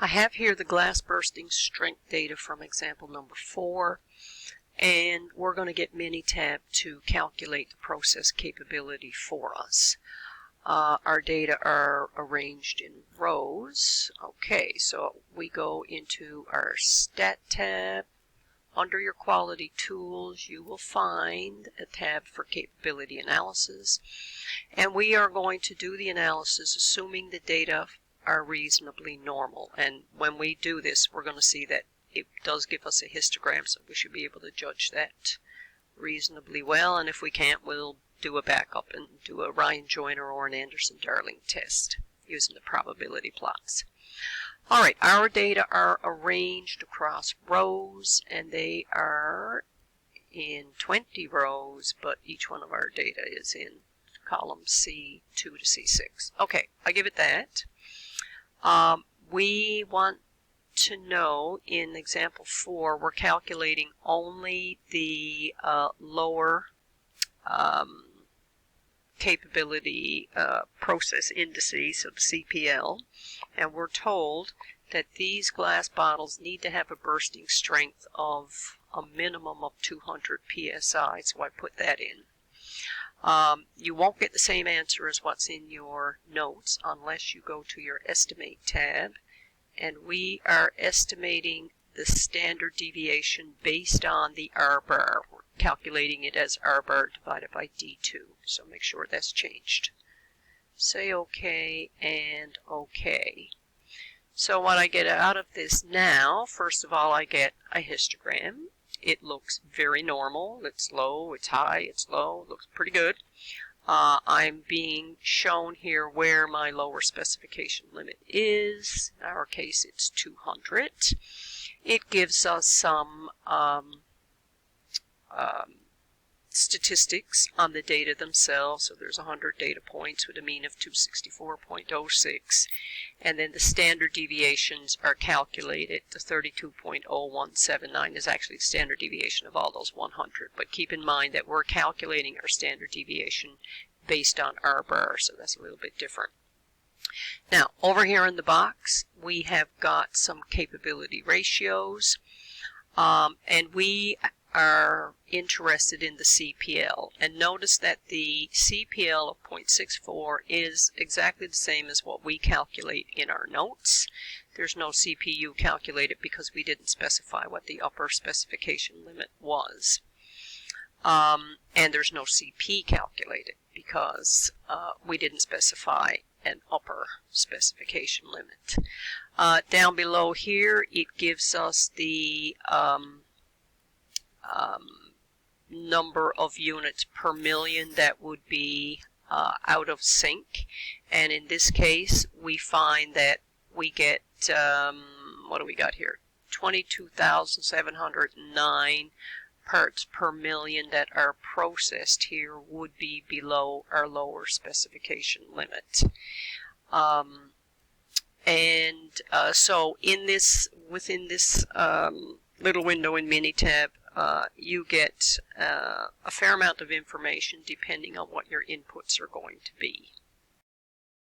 I have here the glass bursting strength data from example number 4, and we're going to get Minitab to calculate the process capability for us. Our data are arranged in rows. Okay, so we go into our Stat tab. Under your quality tools, you will find a tab for capability analysis, and we are going to do the analysis assuming the data are reasonably normal. And when we do this, we're going to see that it does give us a histogram, so we should be able to judge that reasonably well. And if we can't, we'll do a backup and do a Ryan Joyner or an Anderson-Darling test using the probability plots. Alright, our data are arranged across rows, and they are in 20 rows, but each one of our data is in column C2 to C6. Okay, I give it that. We want to know in example 4, we're calculating only the lower capability process indices, so the CPL, and we're told that these glass bottles need to have a bursting strength of a minimum of 200 psi, so I put that in. You won't get the same answer as what's in your notes unless you go to your Estimate tab, and we are estimating the standard deviation based on the R-bar. We're calculating it as R-bar divided by D2, so make sure that's changed. Say OK and OK. So what I get out of this now, first of all, I get a histogram. It looks very normal. It's low, it's high, it's low. It looks pretty good. I'm being shown here where my lower specification limit is. In our case, it's 200. It gives us some statistics on the data themselves. So there's 100 data points with a mean of 264.06. And then the standard deviations are calculated. The 32.0179 is actually the standard deviation of all those 100. But keep in mind that we're calculating our standard deviation based on R-bar, so that's a little bit different. Now, over here in the box, we have got some capability ratios, and we are interested in the CPL. And notice that the CPL of 0.64 is exactly the same as what we calculate in our notes. There's no CPU calculated because we didn't specify what the upper specification limit was. And there's no CP calculated because we didn't specify an upper specification limit. Down below here, it gives us the number of units per million that would be out of sync, and in this case we find that we get what do we got here, 22,709 parts per million that are processed here would be below our lower specification limit. So in this, within this little window in Minitab, you get a fair amount of information depending on what your inputs are going to be.